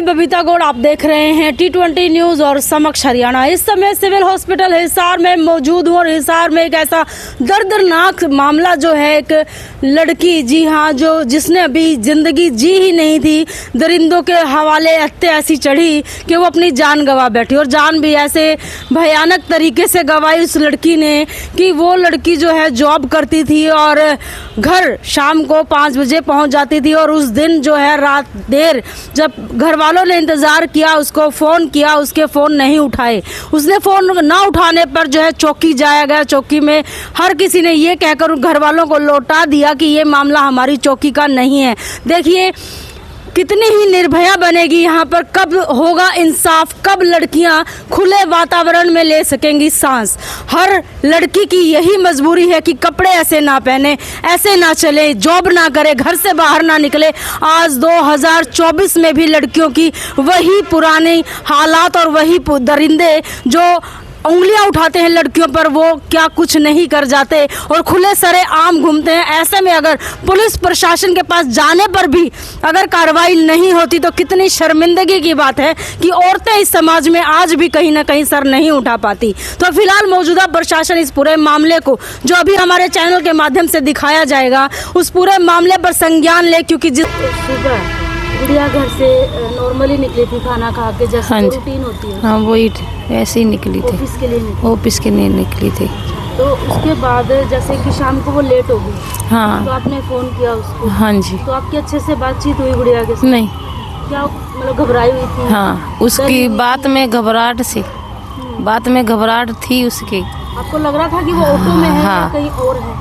मैं बबीता गौड़, आप देख रहे हैं T20 न्यूज और समक्ष हरियाणा। इस समय सिविल हॉस्पिटल हिसार में मौजूद हूँ और हिसार में एक ऐसा दर्दनाक मामला जो है, एक लड़की, जी हाँ, जो जिसने अभी जिंदगी जी ही नहीं थी, दरिंदों के हवाले हत्या ऐसी चढ़ी कि वो अपनी जान गंवा बैठी। और जान भी ऐसे भयानक तरीके से गंवाई उस लड़की ने कि वो लड़की जो है जॉब करती थी और घर शाम को 5 बजे पहुंच जाती थी। और उस दिन जो है रात देर जब घर वालों ने इंतजार किया, उसको फ़ोन किया, उसके फ़ोन नहीं उठाए। उसने फ़ोन ना उठाने पर जो है चौकी जाया गया। चौकी में हर किसी ने ये कहकर घर वालों को लौटा दिया कि ये मामला हमारी चौकी का नहीं है। देखिए कितनी ही निर्भया बनेगी यहाँ पर, कब होगा इंसाफ, कब लड़कियाँ खुले वातावरण में ले सकेंगी सांस। हर लड़की की यही मजबूरी है कि कपड़े ऐसे ना पहने, ऐसे ना चले, जॉब ना करे, घर से बाहर ना निकले। आज 2024 में भी लड़कियों की वही पुराने हालात और वही दरिंदे जो उंगलियां उठाते हैं लड़कियों पर, वो क्या कुछ नहीं कर जाते और खुले सरे आम घूमते हैं। ऐसे में अगर पुलिस प्रशासन के पास जाने पर भी अगर कार्रवाई नहीं होती तो कितनी शर्मिंदगी की बात है कि औरतें इस समाज में आज भी कहीं ना कहीं सर नहीं उठा पाती। तो फिलहाल मौजूदा प्रशासन इस पूरे मामले को, जो अभी हमारे चैनल के माध्यम से दिखाया जाएगा, उस पूरे मामले पर संज्ञान ले, क्योंकि जिस सुबह गुड़िया घर से नॉर्मली निकली थी खाना खा के, जैसे रूटीन होती है, हाँ वही ऐसे ही निकली थी, ऑफिस के लिए निकली थी। तो उसके बाद जैसे कि शाम को वो लेट हो गई, हाँ, तो आपने फोन किया उसको? हाँ जी। तो आपकी अच्छे से बातचीत हुई गुड़िया के साथ? नहीं। क्या मतलब घबराई हुई थी? हाँ, उसकी बात में घबराहट सी, बात में घबराहट थी उसकी। आपको लग रहा था कि वो ऑटो में है या कहीं और है?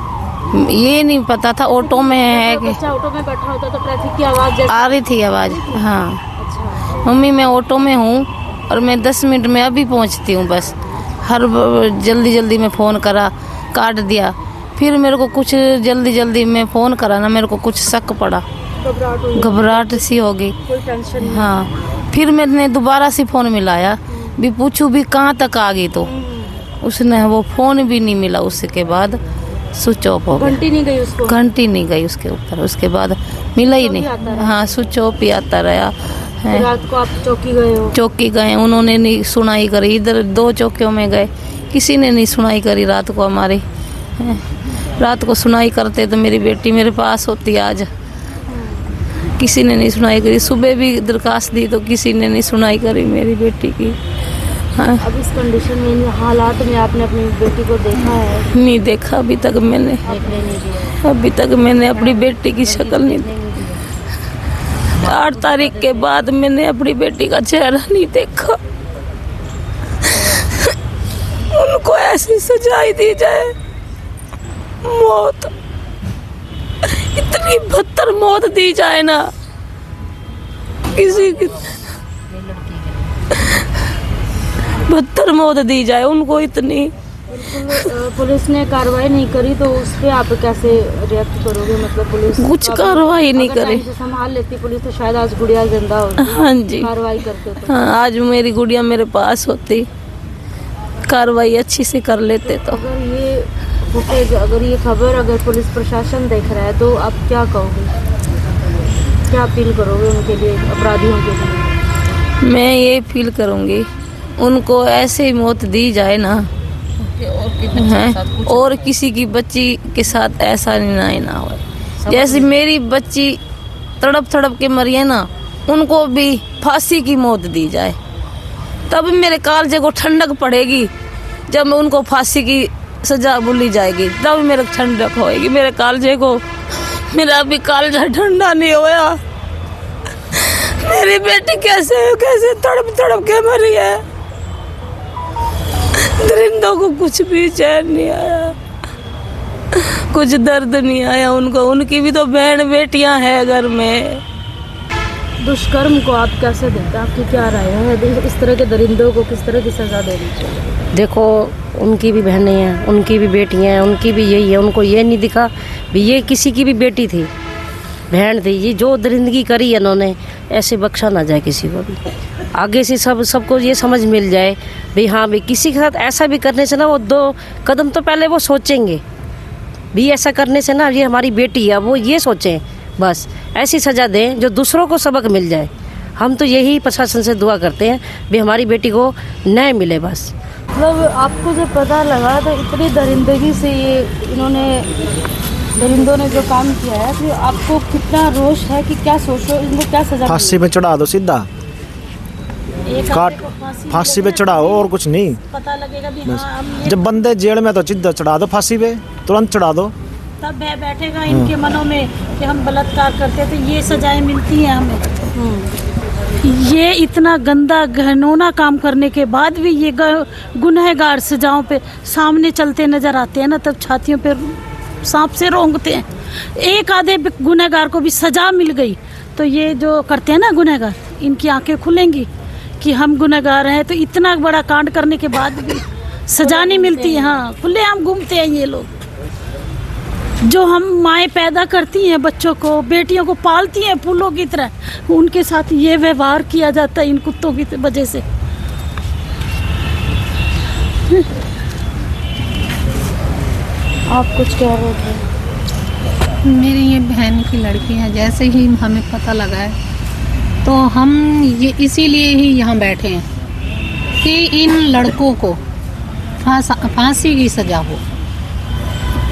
ये नहीं पता था ऑटो में है कि ऑटो में बैठा होता तो ट्रैफिक की आवाज आ रही थी, आवाज। हाँ। अच्छा। मम्मी मैं ऑटो में हूँ और मैं 10 मिनट में अभी पहुँचती हूँ, बस हर जल्दी में फ़ोन करा, काट दिया। फिर मेरे को कुछ जल्दी में फ़ोन करा ना, मेरे को कुछ शक पड़ा, घबराहट सी हो गई। कोई टेंशन? हाँ। फिर मैंने दोबारा से फ़ोन मिलाया भी पूछूं भी कहाँ तक आ गई, तो उसने वो फ़ोन भी नहीं मिला। उसके बाद स्विच ऑफ हो गया, घंटी नहीं गई उसको, घंटी नहीं गई उसके ऊपर। उसके बाद मिला ही नहीं। हाँ, स्विच ऑफ ही आता रहा है। रात को आप चौकी गए हो? चौकी गए, उन्होंने नहीं सुनाई करी। इधर 2 चौकियों में गए, किसी ने नहीं सुनाई करी रात को हमारी। रात को सुनाई करते तो मेरी बेटी मेरे पास होती आज, किसी ने नहीं सुनाई करी। सुबह भी दरखास्त दी तो किसी ने नहीं सुनाई करी मेरी बेटी की। हाँ। अब इस कंडीशन में, इन हालात में आपने अपनी बेटी को देखा है? नहीं देखा अभी तक मैंने, अभी तक मैंने अपनी बेटी की शक्ल नहीं देखी। 8 तारीख के बाद मैंने अपनी बेटी का चेहरा नहीं देखा। उनको ऐसी सजाई दी जाए, मौत, इतनी बदतर मौत दी जाए ना किसी की, बदतर मौत दी जाए उनको इतनी। पुलिस ने कार्रवाई नहीं करी तो उस पे आप कैसे रिएक्ट करोगे? मतलब पुलिस कुछ कार्रवाई नहीं करे, संभाल लेती पुलिस तो शायद आज गुड़िया जिंदा होती। हाँ जी, कार्रवाई करते तो। हाँ, आज मेरी गुड़िया मेरे पास होती, कार्रवाई अच्छी से कर लेते तो। अगर ये फुटेज, अगर ये खबर अगर पुलिस प्रशासन देख रहा है तो आप क्या कहोगे, क्या अपील करोगे उनके लिए, अपराधियों के लिए? मैं ये फील करूँगी उनको ऐसे ही मौत दी जाए ना, और किसी की बच्ची के साथ ऐसा ना हो। जैसे मेरी बच्ची तड़प के मरी है ना, उनको भी फांसी की मौत दी जाए, तब मेरे कालजे को ठंडक पड़ेगी। जब उनको फांसी की सजा बोली जाएगी तब मेरे ठंडक होएगी मेरे कालजे को। मेरा अभी कालजा ठंडा नहीं होया। मेरी बेटी कैसे तड़प के मरी है। दरिंदों को कुछ भी चैन नहीं आया, कुछ दर्द नहीं आया उनको। उनकी भी तो बहन बेटियां हैं घर में। दुष्कर्म को आप कैसे देखते हैं? आपकी क्या राय है? इस तरह के दरिंदों को किस तरह की सजा देनी चाहिए? देखो, उनकी भी बहनें हैं, उनकी भी बेटियां हैं, उनकी भी यही है। उनको ये नहीं दिखा भी ये किसी की भी बेटी थी, बहन थी। ये जो दरिंदगी करी है इन्होंने, ऐसे बख्शा ना जाए किसी को भी। आगे से सबको ये समझ मिल जाए भाई हाँ भाई किसी के साथ ऐसा भी करने से ना, वो 2 कदम तो पहले वो सोचेंगे भी ऐसा करने से ना ये हमारी बेटी है, वो ये सोचें। बस ऐसी सज़ा दें जो दूसरों को सबक मिल जाए। हम तो यही प्रशासन से दुआ करते हैं भी हमारी बेटी को न्याय मिले बस। मतलब आपको जब पता लगा तो इतनी दरिंदगी से ये इन्होंने दरिंदों ने जो काम किया है, तो आपको कितना रोष है कि क्या सोचो, इनको क्या सजा फांसी में चढ़ा दो सीधा, मिले? एक काट आदमी को फांसी पे चढ़ाओ और कुछ नहीं। पता लगेगा भी हाँ हम ये जब बंदे जेल में तो सीधा चढ़ा दो फांसी पे, तुरंत चढ़ा दो। तब बैठेगा इनके मनों में कि हम बलात्कार करते तो ये सजाएं मिलती हैं हमें। ये इतना गंदा घिनौना काम करने के बाद भी ये गुनहगार सजाओं पे सामने चलते नजर आते हैं ना, तब छातियों पे सांप से रोंगते हैं। एक आधे गुनहगार को भी सजा मिल गई तो ये जो करते हैं ना गुनहगार, इनकी आंखें खुलेंगी कि हम गुनहगार हैं। तो इतना बड़ा कांड करने के बाद भी सजा नहीं मिलती है। हाँ, खुलेआम घूमते हैं ये लोग। जो हम माएँ पैदा करती हैं बच्चों को, बेटियों को पालती हैं फूलों की तरह, उनके साथ ये व्यवहार किया जाता है इन कुत्तों की वजह से। आप कुछ कह रहे थे? मेरी ये बहन की लड़की है। जैसे ही हमें पता लगा है तो हम ये इसीलिए ही यहाँ बैठे हैं कि इन लड़कों को फांसी की सजा हो।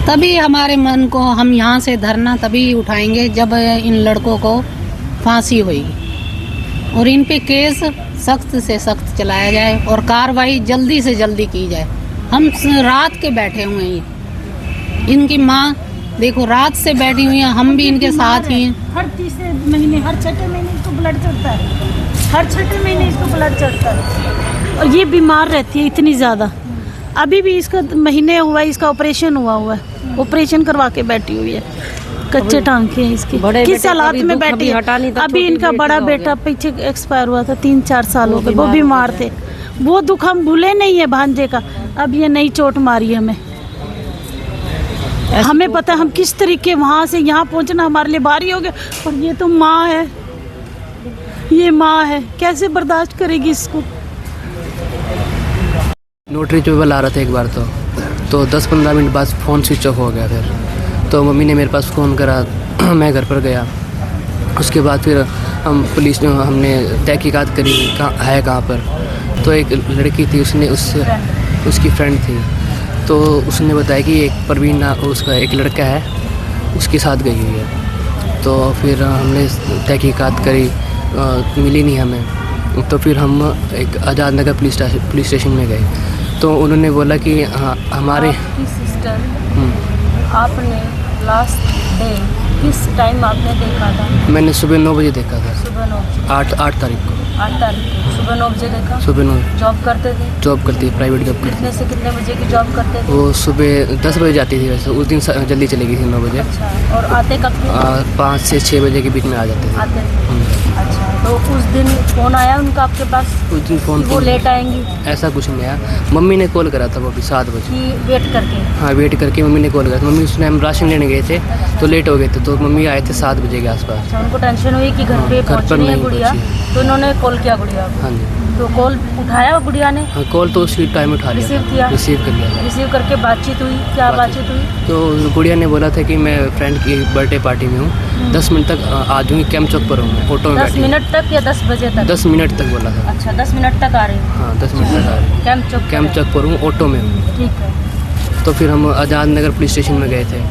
तभी हमारे मन को, हम यहाँ से धरना तभी उठाएंगे जब इन लड़कों को फांसी होगी और इन पे केस सख्त से सख्त चलाया जाए और कार्रवाई जल्दी से जल्दी की जाए। हम रात के बैठे हुए हैं। इनकी माँ देखो रात से बैठी हुई है, हम भी इनके साथ ही हैं। हर तीसरे महीने, हर छठे महीने इसको ब्लड चढ़ता है। हर छठे महीने इसको ब्लड चढ़ता है और ये बीमार रहती है इतनी ज़्यादा। अभी भी इसका महीने हुआ है, इसका ऑपरेशन हुआ है, ऑपरेशन करवा के बैठी हुई है। कच्चे टांके हैं इसकी, किस हालात में बैठी है। अभी इनका बड़ा बेटा पीछे एक्सपायर हुआ था, 3-4 साल हो गए, वो बीमार थे। वो दुख हम भूले नहीं है भांजे का। अब ये नई चोट मारी हमें। हमें पता हम किस तरीके वहाँ से यहाँ पहुँचना हमारे लिए भारी हो गया। और ये तो माँ है, ये माँ है, कैसे बर्दाश्त करेगी इसको। नोटरी चौबल आ रहा था एक बार तो 10-15 मिनट बाद फ़ोन स्विच ऑफ हो गया। फिर तो मम्मी ने मेरे पास फ़ोन करा, मैं घर पर गया। उसके बाद फिर हम पुलिस ने हमने तहकीकात करी कहाँ पर। तो एक लड़की थी, उसकी फ्रेंड थी, तो उसने बताया कि एक परवीन उसका एक लड़का है, उसके साथ गई हुई है। तो फिर हमने तहकीकात करी, मिली नहीं हमें। तो फिर हम एक आज़ाद नगर पुलिस स्टेशन में गए तो उन्होंने बोला कि हाँ हमारे सिस्टर आपने लास्ट डे किस टाइम आपने देखा था? मैंने सुबह 9 बजे देखा था। सुबह 9 बजे? 8 तारीख को। 8 तारीख को सुबह 9 बजे देखा? सुबह 9। जॉब करते थे? जॉब करती है, प्राइवेट जॉब करती कितने से कितने बजे की जॉब करते थे? वो सुबह 10 बजे जाती थी। वैसे उस दिन जल्दी चली गई थी 9 बजे। अच्छा, और आते कब थे? 5 से 6 बजे के बीच में आ जाते थे। आते थे। अच्छा, तो उस दिन फ़ोन आया उनका आपके पास? उस दिन फ़ोन वो लेट आएंगी? ऐसा कुछ नहीं आया। मम्मी ने कॉल करा था वो भी 7 बजे। कि वेट करके? हाँ, वेट करके मम्मी ने कॉल करा था। मम्मी उस टाइम राशन लेने गए थे तो लेट हो गए थे, तो मम्मी आए थे 7 बजे के आसपास। अच्छा, उनको टेंशन हुई कि घर पे पहुंचनी है गुड़िया, तो उन्होंने कॉल किया गुड़िया को? हाँ जी। तो कॉल उठाया गुड़िया ने? हाँ, कॉल तो उसी टाइम उठा लिया। रिसीव किया? रिसीव कर लिया। रिसीव करके बातचीत हुई? क्या बातचीत हुई? तो गुड़िया ने बोला था कि मैं फ्रेंड की बर्थडे पार्टी में हूँ, 10 मिनट तक आ जाऊँगी, कैंप चौक पर हूँ मैं, ऑटो में 10 मिनट तक या 10 बजे तक? 10 मिनट तक बोला था। अच्छा, 10 मिनट तक आ रही हूँ। हाँ, 10 मिनट तक आ रही हूँ। कैंप चौक पर हूँ, ऑटो में हूँ। ठीक है। तो फिर हम आज़ाद नगर पुलिस स्टेशन में गए थे।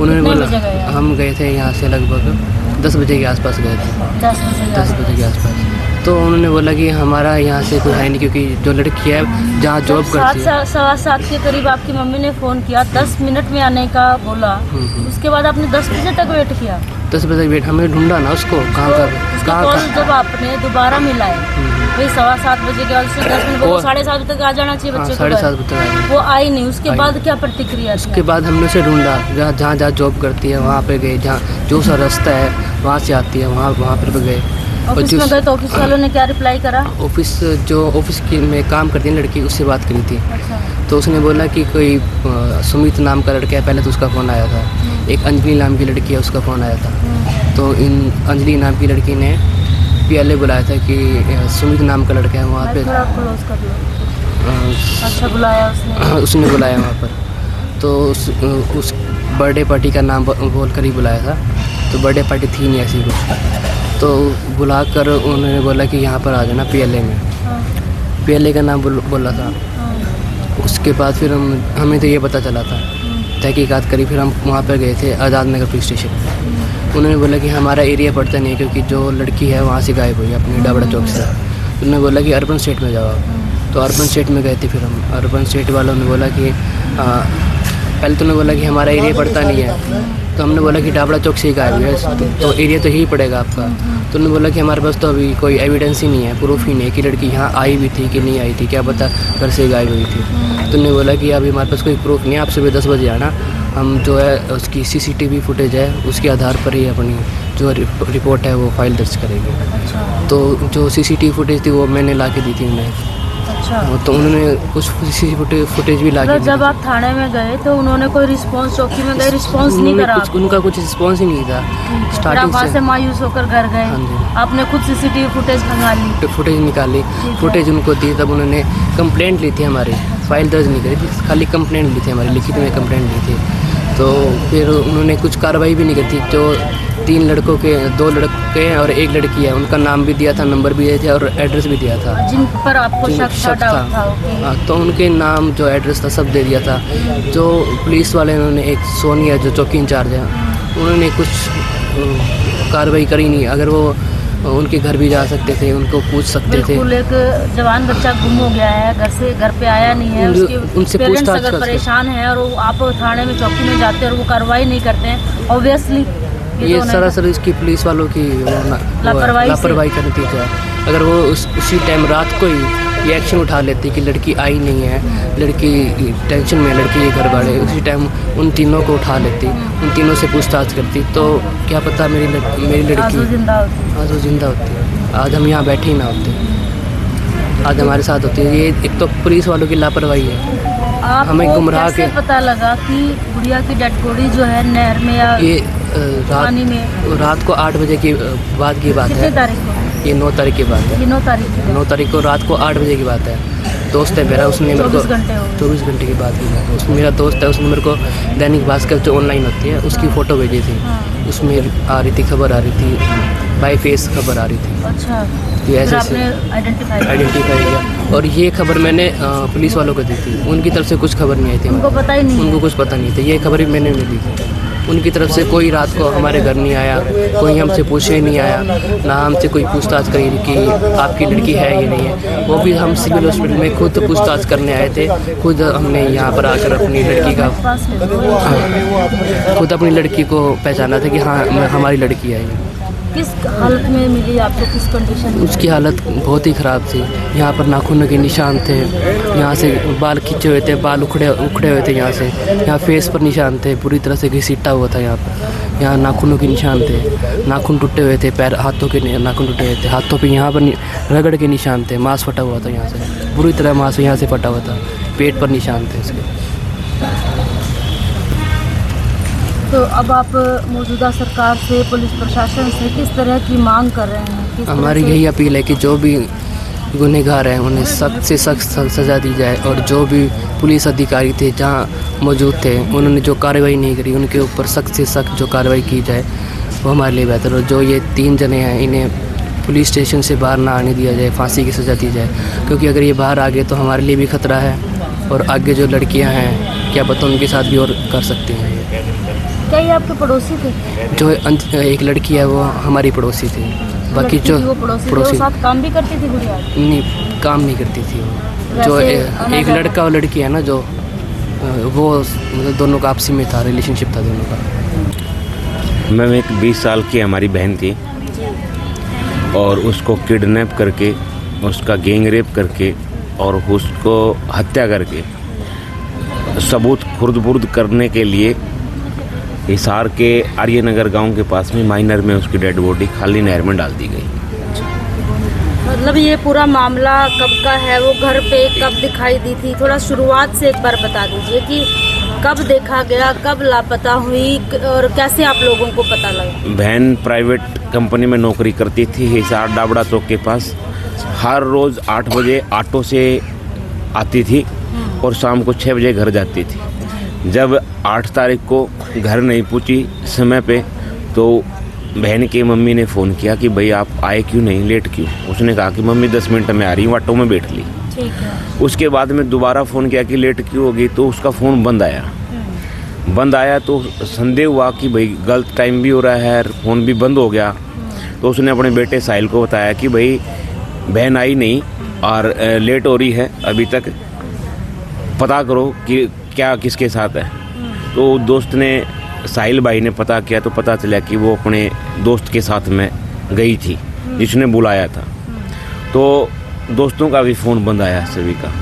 उन्होंने कितने बोला बजे गए? हम गए थे यहाँ से लगभग 10 बजे के आसपास गए थे। 10 बजे? 10 बजे के आसपास। तो उन्होंने बोला कि हमारा यहाँ से कोई है नहीं, क्योंकि जो लड़की है जहाँ जॉब करती है। 7:15 के करीब आपकी मम्मी ने फ़ोन किया, 10 मिनट में आने का बोला। उसके बाद आपने 10 बजे तक वेट किया? 10 बजे वेट, हमें ढूंढा ना उसको कहाँ कॉल जब आपने दोबारा मिलाए वही 7:15 बजे के बाद से 10 मिनट, 7:30 बजे तक आ जाना चाहिए बच्चे को। 7:30 बजे तक वो आई नहीं। उसके बाद क्या प्रतिक्रिया थी? उसके बाद हमने उसे ढूंढा, जहाँ जॉब करती है वहाँ पे गए, जहाँ जो सा रास्ता है वहाँ से आती है वहाँ पर भी गए। ऑफिस में गए तो ऑफिस वालों ने क्या रिप्लाई करा? ऑफिस की में काम करती है लड़की, उससे बात करी थी। अच्छा। तो उसने बोला कि कोई सुमित नाम का लड़का है, पहले तो उसका फ़ोन आया था। एक अंजलि नाम की लड़की है, उसका फ़ोन आया था। तो इन अंजलि नाम की लड़की ने पहले बुलाया था कि सुमित नाम का लड़का है वहाँ पे। थोड़ा क्लोज कर लो। अच्छा, बुलाया उसने बुलाया वहाँ पर। तो उस बर्थडे पार्टी का नाम बोल कर ही बुलाया था। तो बर्थडे पार्टी थी नहीं ऐसी कुछ। तो बुला कर उन्होंने बोला कि यहाँ पर आ जाना PLA में। PLA का नाम बोला था। उसके बाद फिर हमें तो ये पता चला था, तहकीकात करी, फिर हम वहाँ पर गए थे आज़ाद नगर पुलिस स्टेशन। उन्होंने बोला कि हमारा एरिया पड़ता नहीं है, क्योंकि जो लड़की है वहाँ से गायब हुई अपनी डाबड़ा चौक से। उन्होंने बोला कि अर्बन स्टेट में जाओ आप। तो अर्बन स्टेट में गए थे। फिर हम अर्बन स्टेट वालों ने बोला कि पहले तो उन्होंने बोला कि हमारा एरिया पड़ता नहीं है। तो हमने बोला कि डाबड़ा चौक से ही गायब हुई है, तो एरिया तो यही पड़ेगा आपका। तो उन्होंने बोला कि हमारे पास तो अभी कोई एविडेंस ही नहीं है, प्रूफ ही नहीं है कि लड़की यहाँ आई भी थी कि नहीं आई थी, क्या पता घर से गायब हुई थी। तो उन्होंने बोला कि अभी हमारे पास कोई प्रूफ नहीं है, आप सुबह 10 बजे आना, हम जो है उसकी CCTV फुटेज है उसके आधार पर ही अपनी जो रिपोर्ट है वो फाइल दर्ज करेंगे। तो जो CCTV फुटेज थी वो मैंने ला के दी थी उन्हें। अच्छा, तो उन्होंने कुछ CCTV फुटेज भी ला के दी। जब आप थाने में गए तो उन्होंने कोई रिस्पांस, चौकी में गए रिस्पांस नहीं करा? उनका कुछ रिस्पांस ही नहीं था स्टार्टिंग वहाँ से मायूस होकर घर गए। हाँ जी। आपने खुद CCTV फुटेज खंगाली? फुटेज निकाली, फुटेज उनको दी। तब उन्होंने कंप्लेंट ली थी हमारी, फाइल दर्ज नहीं करी थी, खाली कंप्लेंट ली थी हमारी, लिखित में कंप्लेंट ली थी। तो फिर उन्होंने कुछ कार्रवाई भी नहीं की थी। जो 3 लड़कों के 2 लड़के और 1 लड़की है, उनका नाम भी दिया था, नंबर भी दिए थे और एड्रेस भी दिया था जिन पर आपको शक था। हाँ, तो उनके नाम जो एड्रेस था सब दे दिया था। जो पुलिस वाले उन्होंने, एक सोनिया जो चौकी इंचार्ज है, उन्होंने कुछ कार्रवाई करी नहीं। अगर वो उनके घर भी जा सकते थे, उनको पूछ सकते थे। बिल्कुल, एक जवान बच्चा गुम हो गया है, घर पे आया नहीं है, उसके पेरेंट्स अगर परेशान हैं और आप थाने में चौकी में जाते हैं और वो कार्रवाई नहीं करते हैं, ऑब्वियसली ये सरासर इसकी पुलिस वालों की लापरवाही करनी थी। अगर वो उसी टाइम रात को ही ये एक्शन उठा लेती कि लड़की आई नहीं है, लड़की टेंशन में, लड़की के घर वाले, उसी टाइम उन तीनों को उठा लेती, उन तीनों से पूछताछ करती, तो क्या पता मेरी लड़की आज वो जिंदा होती, आज हम यहाँ बैठे ही ना होते, आज हमारे साथ होती है। ये एक तो पुलिस वालों की लापरवाही है। हमें गुमराह के पता लगा कि गुड़िया की डेड बॉडी जो है नहर में या ये रात को 8 बजे की बाद की बात है। ये 9 तारीख की बात है। 9 तारीख को रात को 8 बजे की बात है। दोस्त है मेरा, उसने मेरे को 24 घंटे की बात की। उसमें मेरा दोस्त है, उसने मेरे को दैनिक भास्कर जो ऑनलाइन होती है उसकी फ़ोटो भेजी थी। उसमें आ रही थी, खबर आ रही थी, बाय फेस खबर आ रही थी। अच्छा, तो ऐसे आइडेंटिफाई किया। और ये खबर मैंने पुलिस वालों को दी थी। उनकी तरफ से कुछ खबर नहीं आई थी, उनको पता ही नहीं, उनको कुछ पता नहीं था। ये खबर भी मैंने नहीं दी थी। उनकी तरफ से कोई रात को हमारे घर नहीं आया, कोई हमसे पूछे नहीं आया, ना हमसे कोई पूछताछ करी कि आपकी लड़की है या नहीं है। वो भी हम सिविल हॉस्पिटल में खुद पूछताछ करने आए थे। खुद हमने यहाँ पर आकर अपनी लड़की का खुद अपनी लड़की को पहचाना था कि हाँ हमारी लड़की है। किस हालत में मिली आपको, किस कंडीशन में? उसकी हालत बहुत ही ख़राब थी। यहाँ पर नाखूनों के निशान थे, यहाँ से बाल खींचे हुए थे, बाल उखड़े हुए थे यहाँ से। यहाँ फेस पर निशान थे, पूरी तरह से घसीटा हुआ था यहाँ पर। यहाँ नाखूनों के निशान थे, नाखून टूटे हुए थे, पैर हाथों के नाखून टूटे हुए थे, हाथों पे यहाँ पर रगड़ के निशान थे, मांस फटा हुआ था यहाँ से, पूरी तरह मांस यहाँ से फटा हुआ था, पेट पर निशान थे इसके। तो अब आप मौजूदा सरकार से, पुलिस प्रशासन से किस तरह की मांग कर रहे हैं? हमारी यही अपील है कि जो भी गुनहगार हैं उन्हें सख्त से सख्त सज़ा दी जाए, और जो भी पुलिस अधिकारी थे जहां मौजूद थे उन्होंने जो कार्रवाई नहीं करी उनके ऊपर सख्त से सख्त जो कार्रवाई की जाए वो हमारे लिए बेहतर। और जो ये 3 जने हैं इन्हें पुलिस स्टेशन से बाहर ना आने दिया जाए, फांसी की सज़ा दी जाए, क्योंकि अगर ये बाहर आ गए तो हमारे लिए भी ख़तरा है, और आगे जो लड़कियाँ हैं क्या पता उनके साथ भी और कर सकती हैं। क्या ये आपके पड़ोसी थे? जो एक लड़की है वो हमारी पड़ोसी थी, बाकी जो पड़ोसी साथ काम भी करती थी गुड़िया? नहीं, काम नहीं करती थी वो। जो एक लड़का और लड़की है ना, जो वो मतलब दोनों का आपसी में था, रिलेशनशिप था दोनों का। मैम एक 20 साल की हमारी बहन थी और उसको किडनैप करके, उसका गैंग रेप करके और उसको हत्या करके सबूत खुर्द-बुर्द करने के लिए हिसार के आर्यनगर गांव के पास में माइनर में उसकी डेड बॉडी खाली नहर में डाल दी गई। मतलब ये पूरा मामला कब का है, वो घर पे कब दिखाई दी थी? थोड़ा शुरुआत से एक बार बता दीजिए कि कब देखा गया, कब लापता हुई और कैसे आप लोगों को पता लगा? बहन प्राइवेट कंपनी में नौकरी करती थी हिसार डाबड़ा चौक के पास। हर रोज़ 8 बजे ऑटो से आती थी और शाम को 6 बजे घर जाती थी। जब 8 तारीख को घर नहीं पहुंची समय पे, तो बहन की मम्मी ने फ़ोन किया कि भाई आप आए क्यों नहीं, लेट क्यों। उसने कहा कि मम्मी 10 मिनट में आ रही हूँ, ऑटो में बैठ ली। ठीक है। उसके बाद में दोबारा फ़ोन किया कि लेट क्यों होगी, तो उसका फ़ोन बंद आया। बंद आया तो संदेह हुआ कि भाई गलत टाइम भी हो रहा है, फ़ोन भी बंद हो गया। तो उसने अपने बेटे साहिल को बताया कि भाई बहन आई नहीं और लेट हो रही है, अभी तक पता करो कि क्या किसके साथ है। तो दोस्त ने, साहिल भाई ने पता किया तो पता चला कि वो अपने दोस्त के साथ में गई थी जिसने बुलाया था। तो दोस्तों का भी फ़ोन बंद आया सभी का।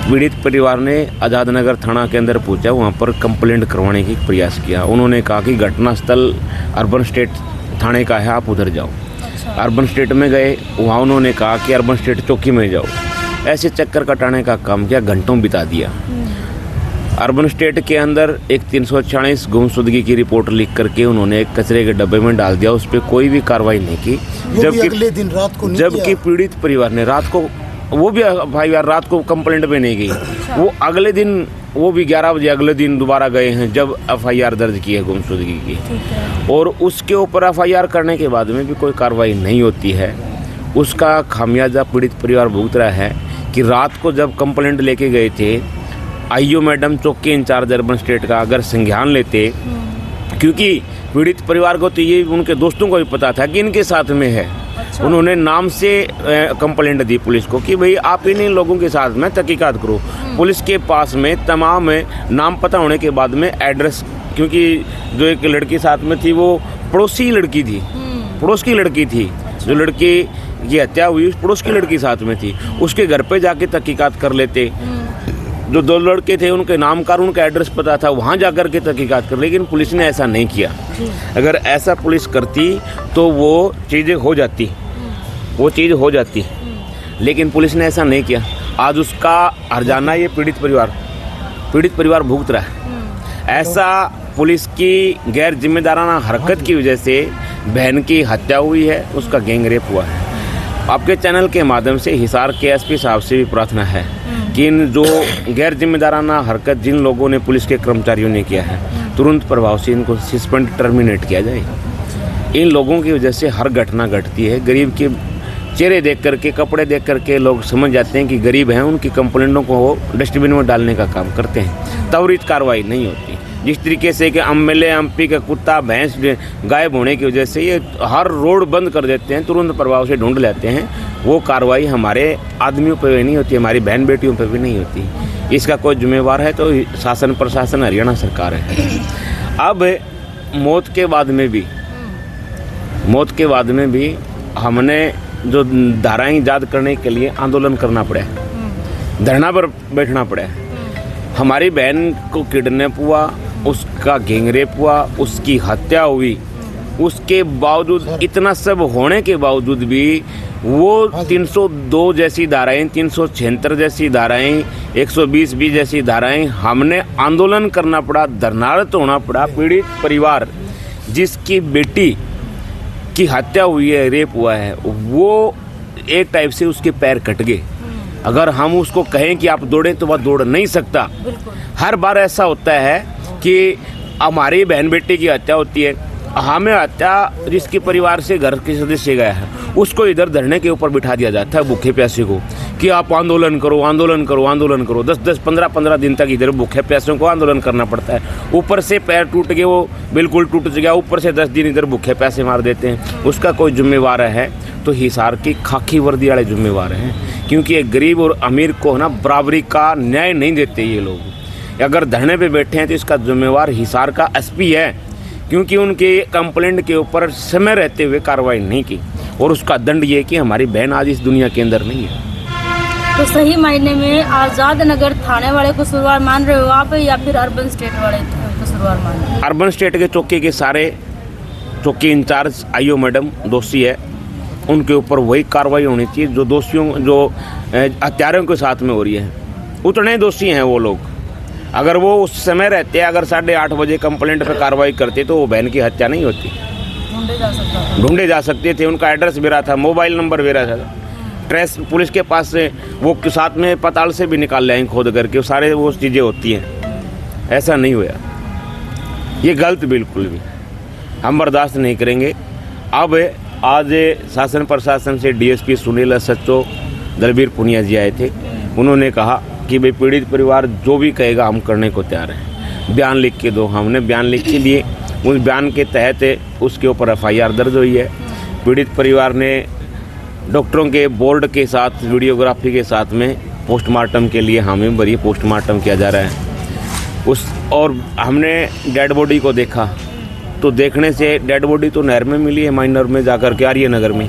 पीड़ित परिवार ने आज़ाद नगर थाना के अंदर पहुंचा, वहां पर कंप्लेंट करवाने की प्रयास किया। उन्होंने कहा कि घटनास्थल अर्बन स्टेट थाने का है, आप उधर जाओ। अर्बन स्टेट में गए, वहाँ उन्होंने कहा कि अर्बन स्टेट चौकी में जाओ। ऐसे चक्कर कटाने का काम किया, घंटों बिता दिया। अर्बन स्टेट के अंदर एक 346 गुमशुदगी की रिपोर्ट लिख करके उन्होंने एक कचरे के डब्बे में डाल दिया, उस पर कोई भी कार्रवाई नहीं की। जबकि अगले दिन रात को जबकि पीड़ित परिवार ने रात को, वो भी भाई यार रात को कंप्लेंट पे नहीं गई, वो अगले दिन, वो भी 11 बजे अगले दिन दोबारा गए हैं जब FIR दर्ज की है गुमशुदगी की। और उसके ऊपर FIR करने के बाद में भी कोई कार्रवाई नहीं होती है। उसका खामियाजा पीड़ित परिवार भुगत रहा है कि रात को जब कंप्लेंट लेके गए थे, IO मैडम चौकी इंचार्ज अर्बन स्टेट का अगर संज्ञान लेते, क्योंकि पीड़ित परिवार को तो ये उनके दोस्तों को भी पता था कि इनके साथ में है। उन्होंने नाम से कंप्लेंट दी पुलिस को कि भाई आप इन लोगों के साथ में तहकीकात करो। पुलिस के पास में तमाम नाम पता होने के बाद में एड्रेस, क्योंकि जो एक लड़की साथ में थी वो पड़ोसी लड़की थी, पड़ोस की लड़की थी। जो लड़की की हत्या हुई उस पड़ोस की लड़की साथ में थी, उसके घर पे जाके तहकीकात कर लेते। जो 2 लड़के थे उनके नाम का, उनका एड्रेस पता था, वहाँ जाकर के तहकीकात कर, लेकिन पुलिस ने ऐसा नहीं किया। अगर ऐसा पुलिस करती तो वो चीज़ें हो जाती, वो चीज़ हो जाती, लेकिन पुलिस ने ऐसा नहीं किया। आज उसका हर्जाना ये पीड़ित परिवार भुगत रहा है। ऐसा पुलिस की गैर जिम्मेदाराना हरकत की वजह से बहन की हत्या हुई है, उसका गैंग रेप हुआ है। आपके चैनल के माध्यम से हिसार के SP साहब से भी प्रार्थना है कि इन जो गैर जिम्मेदाराना हरकत जिन लोगों ने, पुलिस के कर्मचारियों ने किया है, तुरंत प्रभाव से इनको सस्पेंड टर्मिनेट किया जाए। इन लोगों की वजह से हर घटना घटती है। गरीब के चेहरे देख करके, कपड़े देख करके लोग समझ जाते हैं कि गरीब हैं, उनकी कंप्लेंटों को डस्टबिन में डालने का काम करते हैं। त्वरित कार्रवाई नहीं होती। जिस तरीके से कि MLA MP का कुत्ता भैंस गायब होने की वजह से ये हर रोड बंद कर देते हैं, तुरंत प्रभाव से ढूंढ लेते हैं, वो कार्रवाई हमारे आदमियों पर भी नहीं होती, हमारी बहन बेटियों पर भी नहीं होती। इसका कोई जिम्मेवार है तो शासन प्रशासन हरियाणा सरकार है। अब मौत के बाद में भी हमने जो धाराएं याद करने के लिए आंदोलन करना पड़ा, धरना पर बैठना पड़ा। हमारी बहन को किडनैप हुआ, उसका गैंग रेप हुआ, उसकी हत्या हुई, उसके बावजूद, इतना सब होने के बावजूद भी वो 302 जैसी धाराएं, 376 जैसी धाराएं, 120B जैसी धाराएं, हमने आंदोलन करना पड़ा, धरनारत होना पड़ा। पीड़ित परिवार जिसकी बेटी की हत्या हुई है, रेप हुआ है, वो एक टाइप से उसके पैर कट गए। अगर हम उसको कहें कि आप दौड़ें तो वह दौड़ नहीं सकता। हर बार ऐसा होता है कि हमारी बहन बेटी की हत्या होती है, हमें हत्या जिसके परिवार से घर के सदस्य गया है उसको इधर धरने के ऊपर बिठा दिया जाता है, भूखे प्यासे को, कि आप आंदोलन करो, आंदोलन करो, आंदोलन करो। 10-10, 15-15 दिन तक इधर भूखे प्यासों को आंदोलन करना पड़ता है। ऊपर से पैर टूट गए, वो बिल्कुल टूट गया, ऊपर से 10 दिन इधर भूखे प्यासे मार देते हैं। उसका कोई जिम्मेवार है तो हिसार की खाकी वर्दी वाले जिम्मेवार हैं, क्योंकि एक गरीब और अमीर को ना बराबरी का न्याय नहीं देते ये लोग। अगर धरने पे बैठे हैं तो इसका जिम्मेवार हिसार का SP है, क्योंकि उनके कंप्लेंट के ऊपर समय रहते हुए कार्रवाई नहीं की, और उसका दंड ये कि हमारी बहन आज इस दुनिया के अंदर नहीं है। तो सही मायने में आज़ाद नगर थाने वाले को कसूरवार मान रहे हो आप, या फिर अर्बन स्टेट वाले कसूरवार मान रहे हो? अर्बन स्टेट के चौकी के सारे चौकी इंचार्ज IO मैडम दोषी है, उनके ऊपर वही कार्रवाई होनी चाहिए जो दोषियों, जो हत्यारों के साथ में हो रही है, उतने दोषी हैं वो लोग। अगर वो उस समय रहते, अगर 8:30 बजे कंप्लेंट पर कार्रवाई करते तो वो बहन की हत्या नहीं होती, ढूंढे जा सकते थे। उनका एड्रेस भी रहा था, मोबाइल नंबर भी रहा था, ट्रेस पुलिस के पास से वो साथ में पताल से भी निकाल लें खोद करके, सारे वो चीज़ें होती हैं। ऐसा नहीं हुआ, ये गलत बिल्कुल भी हम बर्दाश्त नहीं करेंगे। अब आज शासन प्रशासन से डीएसपी सुनील एसएचओ दलबीर पुनिया जी आए थे। उन्होंने कहा कि भाई पीड़ित परिवार जो भी कहेगा हम करने को तैयार हैं, बयान लिख के दो। हमने बयान लिख के लिए, उस बयान के तहत उसके ऊपर एफआईआर दर्ज हुई है। पीड़ित परिवार ने डॉक्टरों के बोर्ड के साथ वीडियोग्राफी के साथ में पोस्टमार्टम के लिए हामी भरी, पोस्टमार्टम किया जा रहा है और हमने डेड बॉडी को देखा तो देखने से डेड बॉडी तो नहर में मिली है, माइनर में जाकर के आर्य नगर में।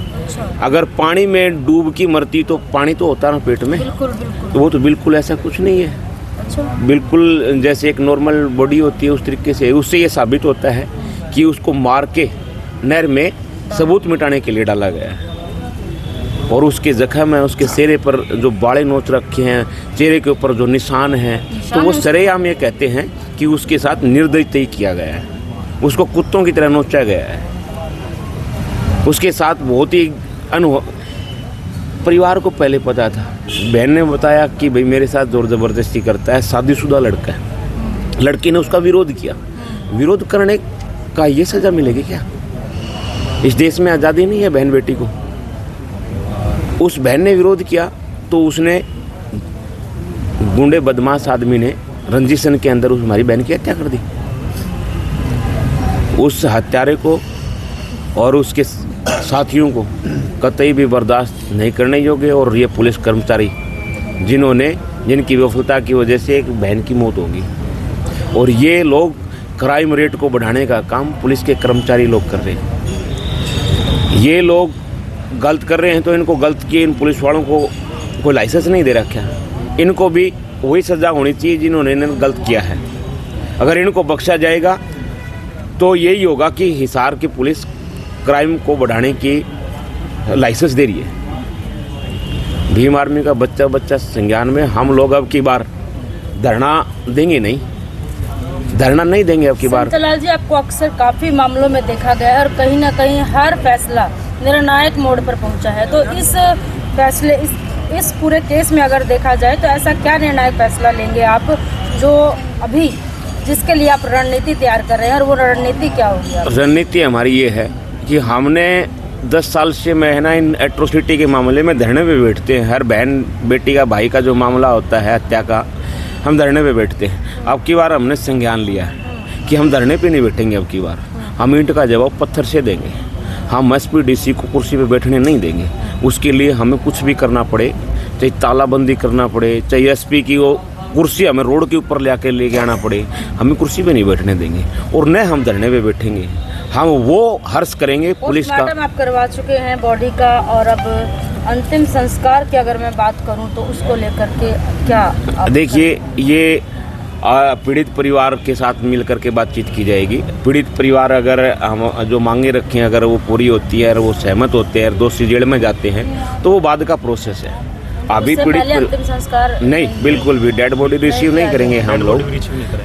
अगर पानी में डूब की मरती तो पानी तो होता ना पेट में, तो वो तो बिल्कुल ऐसा कुछ नहीं है। बिल्कुल जैसे एक नॉर्मल बॉडी होती है उस तरीके से। उससे ये साबित होता है कि उसको मार के नहर में सबूत मिटाने के लिए डाला गया है। और उसके जख्म है, उसके चेहरे पर जो बाड़े नोच रखे हैं, चेहरे के ऊपर जो निशान हैं, तो वो सरेआम ये कहते हैं कि उसके साथ निर्दयता किया गया है, उसको कुत्तों की तरह नोचा गया है। उसके साथ बहुत ही परिवार को पहले पता था। बहन ने बताया कि भाई मेरे साथ जोर ज़बरदस्ती करता है, शादीशुदा लड़का है। लड़की ने उसका विरोध किया। विरोध करने का ये सज़ा मिलेगी क्या? इस देश में आज़ादी नहीं है बहन बेटी को। उस बहन ने विरोध किया तो उसने गुंडे बदमाश आदमी ने रंजिशन के अंदर हमारी बहन की हत्या कर दी। उस हत्यारे को और उसके साथियों को कतई भी बर्दाश्त नहीं करने योग्य। और ये पुलिस कर्मचारी जिनकी विफलता की वजह से एक बहन की मौत होगी, और ये लोग क्राइम रेट को बढ़ाने का काम पुलिस के कर्मचारी लोग कर रहे हैं। ये लोग गलत कर रहे हैं तो इनको गलत किए, इन पुलिस वालों को कोई लाइसेंस नहीं दे रखा है। इनको भी वही सज़ा होनी चाहिए जिन्होंने गलत किया है। अगर इनको बख्शा जाएगा तो यही होगा कि हिसार की पुलिस क्राइम को बढ़ाने की लाइसेंस दे रही है। भीम आर्मी का बच्चा संज्ञान में हम लोग अब की बार धरना देंगे नहीं, धरना नहीं देंगे अब की बार। संतलाल जी, आपको अक्सर काफ़ी मामलों में देखा गया है और कहीं ना कहीं हर फैसला निर्णायक मोड़ पर पहुंचा है। तो इस फैसले इस पूरे केस में अगर देखा जाए तो ऐसा क्या निर्णायक फैसला लेंगे आप, जो अभी जिसके लिए आप रणनीति तैयार कर रहे हैं, और वो रणनीति क्या होगी? रणनीति हमारी ये है कि हमने 10 साल से मैं ना इन एट्रोसिटी के मामले में धरने पे बैठते हैं। हर बहन बेटी का, भाई का जो मामला होता है हत्या का, हम धरने पे बैठते हैं। अब की बार हमने संज्ञान लिया है कि हम धरने पे नहीं बैठेंगे। अब की बार हम ईंट का जवाब पत्थर से देंगे। हम एसपीडीसी को कुर्सी पे बैठने नहीं देंगे। उसके लिए हमें कुछ भी करना पड़े, चाहे तालाबंदी करना पड़े, चाहे एसपी की वो कुर्सी हमें रोड के ऊपर लेके आना पड़े, हमें कुर्सी पे नहीं बैठने देंगे। और न हम धरने पे बैठेंगे, हम वो हर्ष करेंगे पुलिस का। आप करवा चुके हैं बॉडी का, और अब अंतिम संस्कार की अगर मैं बात करूं तो उसको लेकर के क्या? देखिए, ये पीड़ित परिवार के साथ मिलकर के बातचीत की जाएगी। पीड़ित परिवार अगर हम जो मांगे रखें अगर वो पूरी होती है और वो सहमत होते हैं, दोषी जेल में जाते हैं, तो वो बाद का प्रोसेस है। अभी अंतिम संस्कार नहीं, बिल्कुल भी डेड बॉडी रिसीव नहीं करेंगे हम लोग।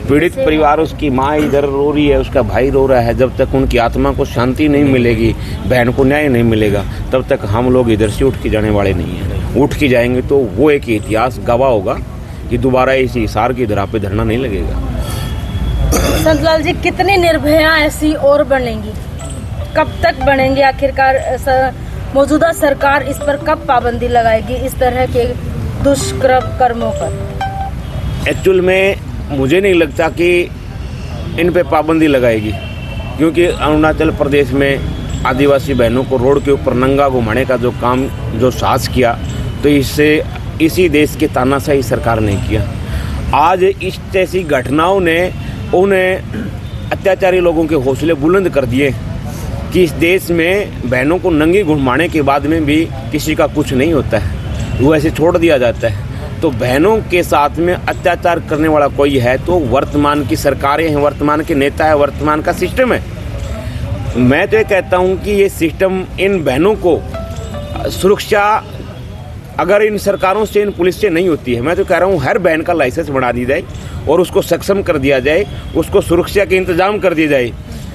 पीड़ित परिवार, उसकी माँ इधर रो रही है, उसका भाई रो रहा है, जब तक उनकी आत्मा को शांति नहीं मिलेगी, बहन को न्याय नहीं मिलेगा, तब तक हम लोग इधर से उठ के जाने वाले नहीं हैं। उठ के जाएंगे तो वो एक इतिहास गवाह होगा कि दोबारा इस हिसार की धरा पे धरना नहीं लगेगा। संतलाल जी, कितनी निर्भया ऐसी और बनेंगी? कब तक बनेंगे? आखिरकार मौजूदा सरकार इस पर कब पाबंदी लगाएगी, इस तरह के दुष्कृत्य कर्मों पर? एक्चुअल में मुझे नहीं लगता कि इन पे पाबंदी लगाएगी, क्योंकि अरुणाचल प्रदेश में आदिवासी बहनों को रोड के ऊपर नंगा घुमाने का जो काम, जो साहस किया, तो इससे इसी देश के तानाशाही सरकार ने किया। आज इस जैसी घटनाओं ने उन्हें अत्याचारी लोगों के हौसले बुलंद कर दिए कि इस देश में बहनों को नंगी घुमाने के बाद में भी किसी का कुछ नहीं होता है, वो ऐसे छोड़ दिया जाता है। तो बहनों के साथ में अत्याचार करने वाला कोई है तो वर्तमान की सरकारें हैं, वर्तमान के नेता है, वर्तमान का सिस्टम है। मैं तो ये कहता हूँ कि ये सिस्टम इन बहनों को सुरक्षा अगर इन सरकारों से, इन पुलिस से नहीं होती है, मैं तो कह रहा हूँ हर बहन का लाइसेंस बढ़ा दी जाए और उसको सक्षम कर दिया जाए, उसको सुरक्षा के इंतजाम कर दिए जाए।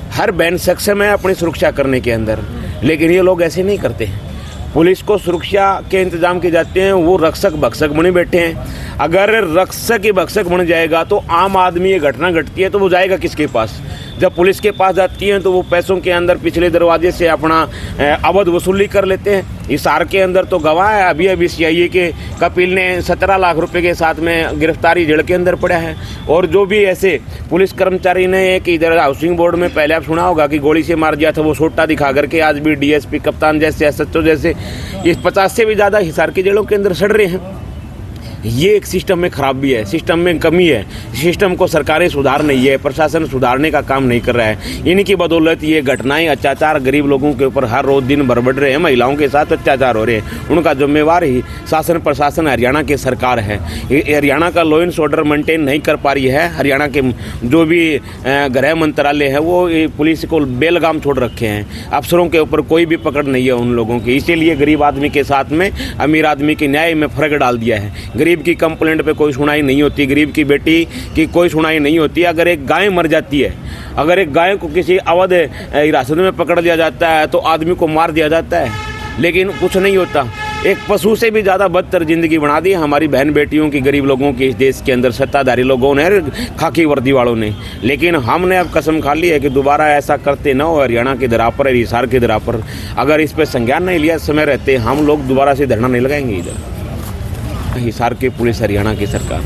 हर बहन सक्षम है अपनी सुरक्षा करने के अंदर, लेकिन ये लोग ऐसे नहीं करते हैं। पुलिस को सुरक्षा के इंतजाम किए जाते हैं, वो रक्षक भक्षक बने बैठे हैं। अगर रक्षक ही भक्षक बन जाएगा तो आम आदमी ये घटना घटती है तो वो जाएगा किसके पास? जब पुलिस के पास जाती हैं तो वो पैसों के अंदर पिछले दरवाजे से अपना अवध वसूली कर लेते हैं। हिसार के अंदर तो गवाह है, अभी अभी CIA के कपिल ने 17 लाख रुपए के साथ में गिरफ्तारी जेल के अंदर पड़ा है। और जो भी ऐसे पुलिस कर्मचारी ने कि इधर हाउसिंग बोर्ड में पहले आप सुना होगा कि गोली से मार दिया था, वो सोटा दिखा करके आज भी DSP कप्तान जैसे SHO जैसे इस 50 से भी ज़्यादा हिसार की जेलों के अंदर सड़ रहे हैं। ये एक सिस्टम में खराबी है, सिस्टम में कमी है, सिस्टम को सरकारें सुधार नहीं है, प्रशासन सुधारने का काम नहीं कर रहा है। इन्हीं की बदौलत ये घटनाएं, अत्याचार गरीब लोगों के ऊपर हर रोज दिन भर बढ़ रहे हैं। महिलाओं के साथ अत्याचार हो रहे हैं, उनका जिम्मेवार ही शासन प्रशासन हरियाणा की सरकार है। हरियाणा का लॉ एंड ऑर्डर मेंटेन नहीं कर पा रही है। हरियाणा के जो भी गृह मंत्रालय है वो पुलिस को बेलगाम छोड़ रखे हैं, अफसरों के ऊपर कोई भी पकड़ नहीं है उन लोगों की। इसीलिए गरीब आदमी के साथ में अमीर आदमी के न्याय में फर्क डाल दिया है। गरीब की कंप्लेंट पे कोई सुनाई नहीं होती, गरीब की बेटी की कोई सुनाई नहीं होती। अगर एक गाय मर जाती है, अगर एक गाय को किसी अवैध हिरासत में पकड़ लिया जाता है तो आदमी को मार दिया जाता है, लेकिन कुछ नहीं होता। एक पशु से भी ज़्यादा बदतर जिंदगी बना दी हमारी बहन बेटियों की, गरीब लोगों की इस देश के अंदर सत्ताधारी लोगों ने, खाकी वर्दी वालों ने। लेकिन हमने अब कसम खा ली है कि दोबारा ऐसा करते न हो। हरियाणा की धरा पर, हिसार की धरा पर अगर इस पर संज्ञान नहीं लिया समय रहते, हम लोग दोबारा से धरना नहीं लगाएंगे इधर। हिसार की पुलिस, हरियाणा की सरकार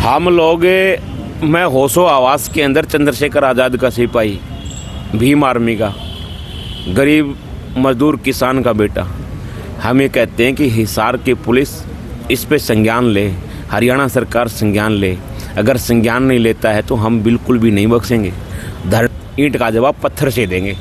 हम लोग, मैं होशो आवास के अंदर चंद्रशेखर आज़ाद का सिपाही, भीम आर्मी का, गरीब मजदूर किसान का बेटा, हम ये कहते हैं कि हिसार की पुलिस इस पे संज्ञान ले, हरियाणा सरकार संज्ञान ले। अगर संज्ञान नहीं लेता है तो हम बिल्कुल भी नहीं बख्शेंगे। ईंट का जवाब पत्थर से देंगे।